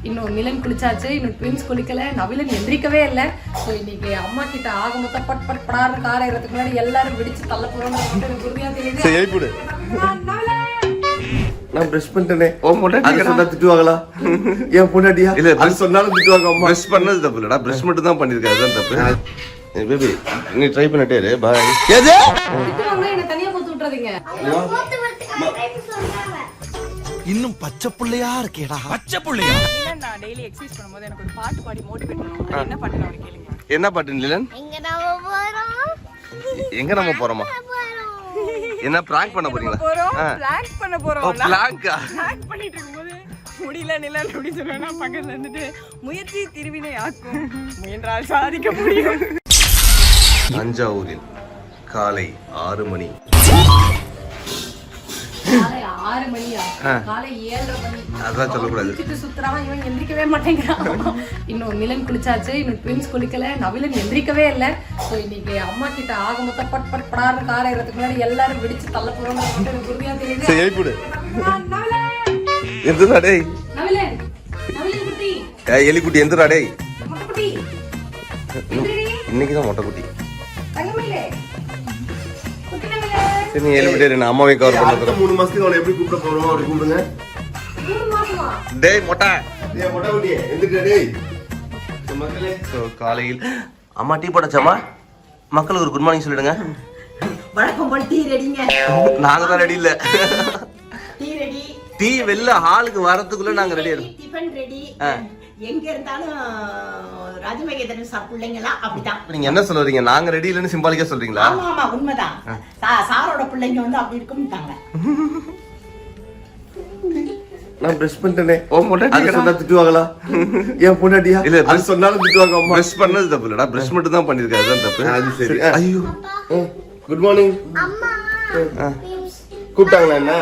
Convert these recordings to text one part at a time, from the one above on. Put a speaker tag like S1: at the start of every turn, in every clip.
S1: இன்னும் நிலன் குளிச்சாச்சு, இன்னும் ட்வின்ஸ் குளிக்கல, நவிலன் எந்திரிக்கவே இல்லை. ஸோ இன்னைக்கு அம்மா கிட்ட ஆக மொத்தம் பட் பட் படார்னு கார ஏறதுக்கு முன்னாடி எல்லாரும் விடிச்சு தள்ள போறோம்னு எனக்கு உறுதியா தெரியுது.
S2: எழுப்பிடு. நான் பிரஷ் பண்ணிட்டேனே. ஓ பொண்டாட்டி சொன்னா திட்டுவாங்களா? ஏன் பொண்டாட்டியா? இல்ல அது சொன்னாலும் திட்டுவாங்க அம்மா. பிரஷ் பண்ணது தப்பு இல்லடா, பிரஷ் மட்டும் தான் பண்ணிருக்க, அதுதான் தப்பு. பேபி நீ ட்ரை பண்ணிட்டே இரு. பை. ஏது
S1: திட்டுவாங்க, என்ன தனியா போட்டு விட்டுறாதீங்க.
S3: இன்னும் பச்சை புள்ளையா இருக்கேடா. பச்சை புள்ளையா?
S4: நான் டெய்லி எக்சர்சைஸ் பண்ணும்போது எனக்கு ஒரு பாட்டு பாடி மோட்டிவேட் பண்ணுவாங்க. என்ன பாட்டு நான் கேளுங்க.
S2: என்ன பாட்டு நிலன்?
S5: எங்க நாம போறோம்?
S2: எங்க நம்ம போறோமா? என்ன பிராங்க் பண்ண போறீங்களா?
S4: பிளாங்க் பண்ண போறோம்.
S2: ஓ பிளாங்கா?
S4: பிளாங்க் பண்ணிட்டு இருக்கும்போது முடியல நிலன் அப்படி சொன்னா பக்கத்துல இருந்துட்டு முயற்சி திருவினை ஆக்கும், முயன்றால் சாதிக்க முடியும்.
S2: தஞ்சாவூரில் காலை 6 மணி.
S1: காலை 6 மணியா? காலை 7:30 மணி.
S2: அதான் சொல்லக்கூடாது.
S1: சுத்துறான் இவன், எந்திரிக்கவே மாட்டேங்கிறான். இன்னும் நிலன் குளிச்சாச்சு, இன்னும் ட்வின்ஸ் குளிக்கல, நவிலன் எந்திரிக்கவே இல்லை. ஸோ இன்னைக்கு அம்மா கிட்ட ஆக மொத்தம் பட் பட் படார்னு கார ஏறதுக்கு முன்னாடி எல்லாரும் விடிச்சு தள்ள போறோம்னு எனக்கு உறுதியா தெரியுது.
S2: எழுப்பிடு. எந்திரா டேய்.
S1: நவிலன், நவிலன் குட்டி,
S2: எலிக்குட்டி எந்திரா டேய்.
S1: மொட்டை குட்டி,
S2: இன்னைக்கு தான் மொட்டை குட்டி.
S1: தங்கமயிலே, குட்டி நவிலே.
S2: சரி நீ எழுப்பிட்டே நான் அம்மாவை கவர் பண்ண போறேன். 3 மாசத்துக்கு அவளை எப்படி கூப்பிட போறோம் அப்படி கூப்பிடுங்க.
S1: 3 மாசமா?
S2: டேய் மொட்டை. டேய் மொட்டை குட்டி எந்திரா டேய். மக்களே சோ காலையில் அம்மா டீ போடச்சாமா? மக்களுக்கு ஒரு குட் மார்னிங் சொல்லிடுங்க.
S4: வணக்கம் போல் டீ ரெடிங்க.
S2: நாங்க தான் ரெடி இல்ல.
S4: Tea ready.
S2: டீ வெல்ல ஹாலுக்கு வரதுக்குள்ள நாங்க ரெடி ஆயிடும்.
S4: Tiffin ready. எங்க இருந்தாலும் ராஜமகேந்திரன் சார் பிள்ளைங்களா அப்படிதான்.
S2: நீங்க என்ன சொல்ல வரீங்க? நாங்க ரெடி இல்லன்னு சிம்பாலிக்கா சொல்றீங்களா?
S4: ஆமா ஆமா உண்மைதான். சாரோட பிள்ளைங்க வந்து அப்படி இருக்கும்ட்டாங்க.
S2: நான் பிரஷ் பண்ணிட்டேனே. ஓ பொண்டாட்டி சொன்னா திட்டுவாங்களா? ஏன் பொண்டாட்டியா? இல்ல அது சொன்னாலும் திட்டுவாங்க அம்மா. பிரஷ் பண்ணது தப்பு இல்லடா, பிரஷ் மட்டும் தான் பண்ணிருக்க, அதுதான் தப்பு. அது சரி. ஐயோ குட் மார்னிங்
S5: அம்மா
S2: கூப்பிட்டாங்களா? என்ன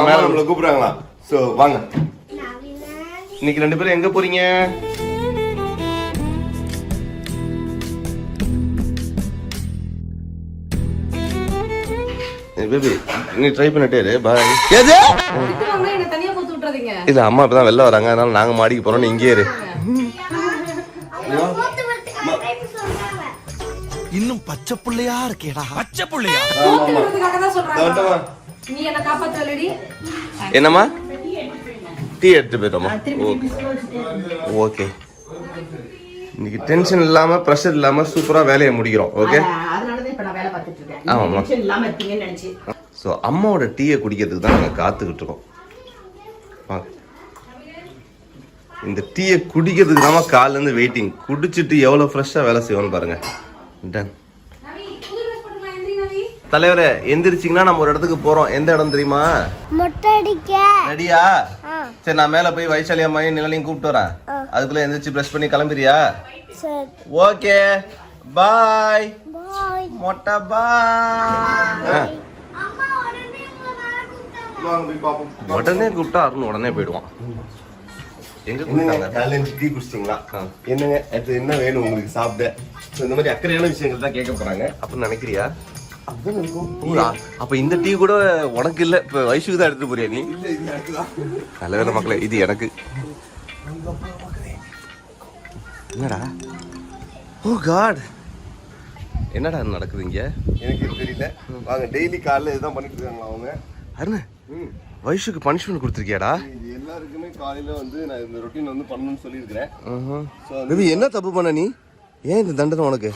S2: மேல நம்மள கூப்பிடுறாங்களா? சோ வாங்க. இன்னைக்கு 2 பேரும் எங்க போறீங்க? பேபி நீ ட்ரை பண்ணிட்டே இரு. பை. ஏது
S1: திட்டுவாங்க, என்ன தனியா போட்டு விட்டுறாதீங்க.
S2: இல்ல அம்மா இப்பதான் வெளில வராங்க, அதனால நாங்க மாடிக்கு போறோம், நீ இங்கே இரு.
S3: இன்னும் பச்சை புள்ளையா இருக்கேடா. பச்சை புள்ளையா?
S1: கூப்பிடுறதுக்காக தான் சொல்றாங்க. நீ என்ன காப்பாத்தலடி.
S2: என்னம்மா? டீ எடுத்து போயிட்டோமா? ஓகே. இன்னைக்கு டென்ஷன் இல்லாம பிரஷர் இல்லாம சூப்பரா வேலையை முடிக்கிறோம். ஓகே.
S4: அதனாலதான் இப்ப நான் வேலை பார்த்துட்டு இருக்கேன்.
S2: ஆமாமா.
S4: டென்ஷன் இல்லாம இருக்கீங்கன்னு நினைச்சு.
S2: சோ அம்மாவோட டீயை குடிக்கிறதுக்கு தான் நாங்க காத்துக்கிட்டு இருக்கோம். வாங்க. இந்த டீயை குடிக்கிறதுக்கு தான் காலைல இருந்து வெயிட்டிங். குடிச்சிட்டு எவ்வளவு ஃப்ரெஷ்ஷா வேலை செய்வோம்னு பாருங்க. டன். தலைவரே எந்திரிச்சிங்கன்னா நம்ம ஒரு இடத்துக்கு போறோம். எந்த இடம் தெரியுமா?
S5: மொட்டை அடிக்க.
S2: ரெடியா? சரி நான் மேல போய் வைசாலி அம்மாவையும் நிழலையும் கூப்பிட்டு வரேன். அதுக்குள்ள எந்திரிச்சு பிரஷ் பண்ணி கிளம்பிறியா?
S5: சரி.
S2: Okay bye.
S5: பாய்.
S2: மொட்டை பாய்.
S5: அம்மா உடனே
S2: உடனே கூப்பிட்டா அருண் உடனே போயிடுவான். எங்க கூப்பிட்டாங்க? டீ குடிச்சிங்களா? என்னங்க அடுத்து என்ன வேணும் உங்களுக்கு சாப்பிட? இந்த மாதிரி அக்கறையான விஷயங்கள் தான் கேட்க போறாங்க. அப்படின்னு நினைக்கிறியா? அப்ப இந்த டீ கூட உனக்கு இல்ல, இப்ப வயசுக்கு தான் எடுத்துட்டு போறியா நீ? நல்ல மக்களே, இது எனக்கு. என்னடா? ஓ காட், என்னடா நடக்குது இங்க? எனக்கு தெரியல. வாங்க, டெய்லி காலையில இதுதான் பண்ணிட்டு இருக்காங்களா அவங்க? அருண் வயசுக்கு பனிஷ்மெண்ட் கொடுத்துருக்கியாடா? எல்லாருக்குமே காலையில வந்து நான் இந்த ரொட்டீன் வந்து பண்ணணும்னு சொல்லியிருக்கிறேன். என்ன தப்பு பண்ண நீ? ஏன் இந்த தண்டனை உனக்கு?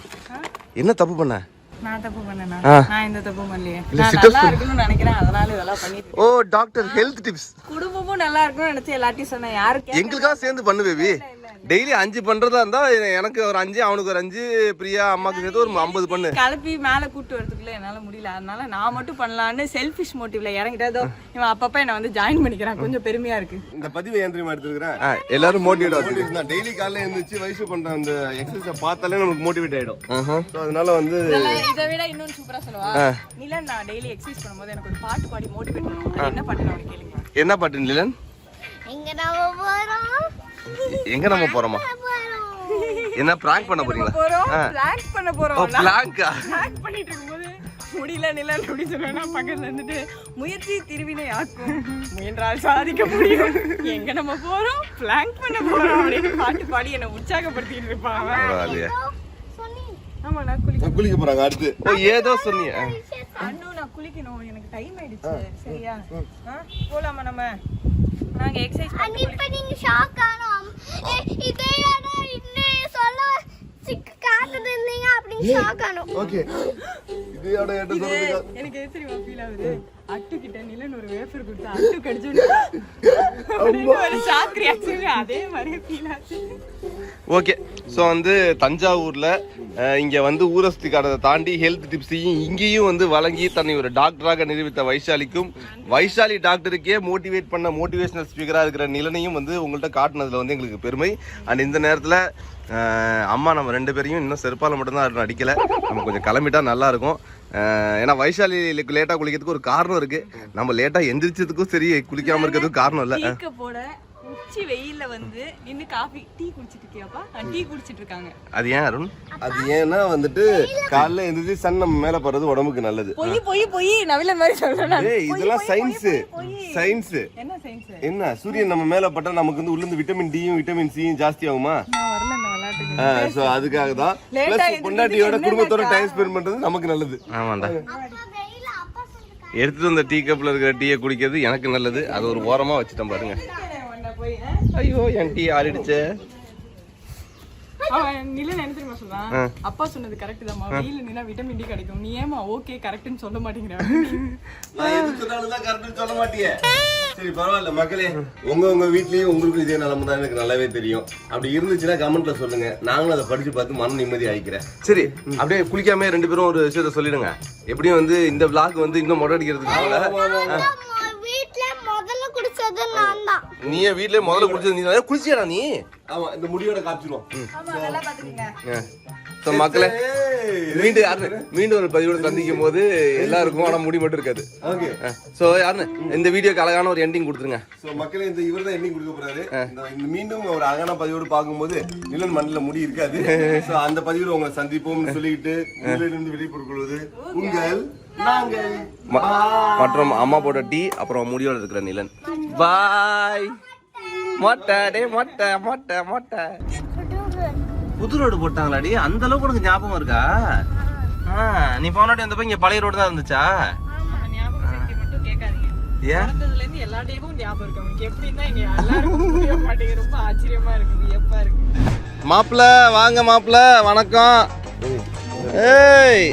S2: என்ன தப்பு பண்ண?
S4: நான் தப்பு பண்ணேனா? நான் இந்த தப்பு பண்ணலையே. நான் நல்லா இருக்கணும்னு நினைக்கிறேன், அதனால இதெல்லாம் பண்ணிட்டு.
S2: ஓ டாக்டர் ஹெல்த் டிப்ஸ்.
S4: குடும்பமும் நல்லா இருக்கணும்னு நினைச்சு எல்லாத்தையும் சொன்னேன். யாருக்கு?
S2: எங்களுக்காக சேர்ந்து பண்ணு பேபி. டெய்லி 5 பண்றதா இருந்தா எனக்கு ஒரு 5, அவனுக்கு ஒரு 5, பிரியா அம்மாக்கு சேர்த்து ஒரு 50 பண்ணு.
S4: கலப்பி மேல கூட்டு வரதுக்குள்ள என்னால முடியல, அதனால நான் மட்டும் பண்ணலான்னு செல்ஃபிஷ் மோட்டிவ்ல இறங்கிட்டதோ இவன் அப்பப்ப என்ன வந்து ஜாயின் பண்ணிக்கிறான். கொஞ்சம் பெருமையா இருக்கு.
S2: இந்த பதிவை ஏன் தெரியுமா எடுத்துக்கிறேன்? எல்லாரும் மோட்டிவேட் ஆகுது. டெய்லி காலையில எழுந்திருச்சு வயசு பண்ற அந்த எக்ஸசைஸ் பார்த்தாலே நமக்கு மோட்டிவேட் ஆயிடும். அதனால வந்து
S4: இதை விட இன்னொன்னு சூப்பரா சொல்லுவா நிலன். நான் டெய்லி எக்ஸசைஸ் பண்ணும்போது எனக்கு ஒரு பாட்டு பாடி மோட்டிவேட் பண்ணுவாங்க. என்ன பாட்டு நான் கேளுங்க.
S2: என்ன பாட்டு நிலன்?
S5: எங்க நாம போறோம்?
S2: எங்க நம்ம போறோமா? என்ன பிராங்க் பண்ண போறீங்களா?
S4: பிராங்க் பண்ண போறோம்.
S2: ஓ பிராங்கா?
S4: பிராங்க் பண்ணிட்டு இருக்கும்போது முடியல நிலன் அப்படி சொன்னா பக்கத்துல இருந்துட்டு முயற்சி திருவினை ஆக்கும் முயன்றால் சாதிக்க முடியும் எங்க நம்ம போறோம் பிளாங்க் பண்ண போறோம் அப்படின்னு பாட்டு பாடி என்ன உற்சாகப்படுத்திட்டு இருப்பாங்க.
S2: பரவாயில்லையே.
S4: ஆமா நான்
S2: குளிக்க போறாங்க அடுத்து. ஏதோ சொன்னீங்க.
S4: அண்ணு நான் குளிக்கணும் எனக்கு டைம் ஆயிடுச்சு. சரியா போலாமா நம்ம? நாங்க எக்ஸசைஸ் பண்ணி
S5: இப்ப நீங்க ஷாக் ஆனோம். இதே இன்னும் சொல்ல காத்துட்டு இருந்தீங்க அப்படின்னு ஷாக் ஆனோம்.
S2: ஓகே. இதோட ஏட்ட சொல்றதுக்கு
S4: எனக்கு எது தெரியுமா ஃபீல் ஆகுது? அட்டு கிட்ட நிலன் ஒரு வேஃபர் கொடுத்தா அட்டு கடிச்சு ஒரு ஷாக் ரியாக்ஷன் அதே மாதிரி ஃபீல் ஆச்சு.
S2: ஓகே. ஸோ வந்து தஞ்சாவூரில் இங்கே வந்து ஊரஸ்தி காடத்தை தாண்டி ஹெல்த் டிப்ஸையும் இங்கேயும் வந்து வழங்கி தன்னை ஒரு டாக்டராக நிரூபித்த வைஷாலிக்கும் வைஷாலி டாக்டருக்கே மோட்டிவேட் பண்ண மோட்டிவேஷனல் ஸ்பீக்கராக இருக்கிற நிலனையும் வந்து உங்கள்கிட்ட காட்டினதில் வந்து எங்களுக்கு பெருமை. அண்ட் இந்த நேரத்தில் அம்மா நம்ம 2 பேரையும் இன்னும் செருப்பால் மட்டும்தான் அடிக்கலை. நம்ம கொஞ்சம் கிளம்பிட்டா நல்லாயிருக்கும். ஏன்னா வைஷாலி லேட்டாக குளிக்கிறதுக்கு ஒரு காரணம் இருக்குது. நம்ம லேட்டாக எந்திரிச்சதுக்கும் சரி குளிக்காமல் இருக்கிறதுக்கும் காரணம் இல்லை.
S4: போட உச்சி வெயில்ல வந்து நின்னு காபி டீ குடிச்சிட்டு இருக்கியாப்பா? டீ குடிச்சிட்டு இருக்காங்க.
S2: அது ஏன் அருண்? அது ஏன்னா வந்துட்டு காலைல எந்திரிச்சு சன் நம்ம மேல படுறது உடம்புக்கு நல்லது.
S4: பொய் நவிலன் மாதிரி சொல்றேன்.
S2: ஏய் இதெல்லாம் சயின்ஸ்.
S4: என்ன சயின்ஸ்?
S2: என்ன சூரியன் நம்ம மேல பட்டா நமக்கு வந்து உள்ள இருந்து விட்டமின் டியும் விட்டமின் சியும் ஜாஸ்தி ஆகுமா?
S4: நான் வரல இந்த விளையாட்டுக்கு.
S2: சோ அதுக்காக தான் பிளஸ் பொண்டாட்டியோட குடும்பத்தோட டைம் ஸ்பெண்ட் பண்றது நமக்கு நல்லது. ஆமாண்டா. எடுத்துட்டு வந்த டீ கப்ல இருக்கிற டீயை குடிக்கிறது எனக்கு நல்லது. அது ஒரு ஓரமா வச்சுட்டேன் பாருங்க. ஐயோ என் டீ ஆறிடுச்சு.
S4: நிலன் என்ன தெரியுமா சொல்றான்? அப்பா சொன்னது கரெக்ட் தான்மா, வெயில நின்னா விட்டமின் டி கிடைக்கும். நீ ஏமா ஓகே கரெக்ட்னு சொல்ல மாட்டேங்கிற?
S2: நான் எது சொன்னாலும் தான் கரெக்ட்னு சொல்ல மாட்டியே. சரி பரவாயில்ல மக்களே, உங்க வீட்லயும் உங்களுக்கு இதே நிலைமை தான் எனக்கு நல்லாவே தெரியும். அப்படி இருந்துச்சுன்னா கமெண்ட்ல சொல்லுங்க, நாங்களும் அதை படிச்சு பார்த்து மன நிம்மதி ஆயிக்கிறேன். சரி அப்படியே குளிக்காம 2 பேரும் ஒரு விஷயத்த சொல்லிடுங்க. எப்படியும் வந்து இந்த விளாக் வந்து இன்னும் மொட்டை அடிக்கிறதுக்கு நீயே வீட்லயே முதல்ல குடிச்சது நீ தான் குளிச்சியாடா நீ? ஆமா இந்த முடியோட காப்பிச்சிரோம்.
S4: ஆமா நல்லா பாத்துக்கங்க.
S2: சோ மக்களே மீண்டும் ஒரு பதிவோட சந்திக்கும் போது எல்லாருக்கும் ஆனா முடி மட்டும் இருக்காது. ஓகே. சோ யாருன்னு இந்த வீடியோக்கு அழகான ஒரு எண்டிங் கொடுத்துருங்க. சோ மக்களே இந்த இவர்தான் எண்டிங் கொடுக்க போறாரு. இந்த மீண்டும் ஒரு அழகான பதிவோட பாக்கும்போது நிலன் மண்ணில முடி இருக்காது. சோ அந்த பதிவோட உங்களை சந்திப்போம்னு சொல்லிட்டு இருந்து விடைபெறுவது உங்கள் நாங்கள் மற்றும் அம்மா போட்ட டீ அப்புறம் முடியோட இருக்கிற நிலன். பாய். மொட்டை டே மொட்டை மொட்டை மொட்டை. புது ரோடு போட்டாங்களாடி? அந்த அளவுக்கு உனக்கு ஞாபகம் இருக்கா? நீ போனாட்டி அந்த இங்க பழைய ரோடு தான் இருந்துச்சா?
S4: எல்லா டைமும் ஞாபகம் இருக்கு உங்களுக்கு. எப்படின்னா இங்க எல்லாருக்கும் புரிய மாட்டேங்குது. ரொம்ப ஆச்சரியமா இருக்குது. எப்ப இருக்கு
S2: மாப்பிள்ள வாங்க மாப்பிள்ள வணக்கம். ஏய்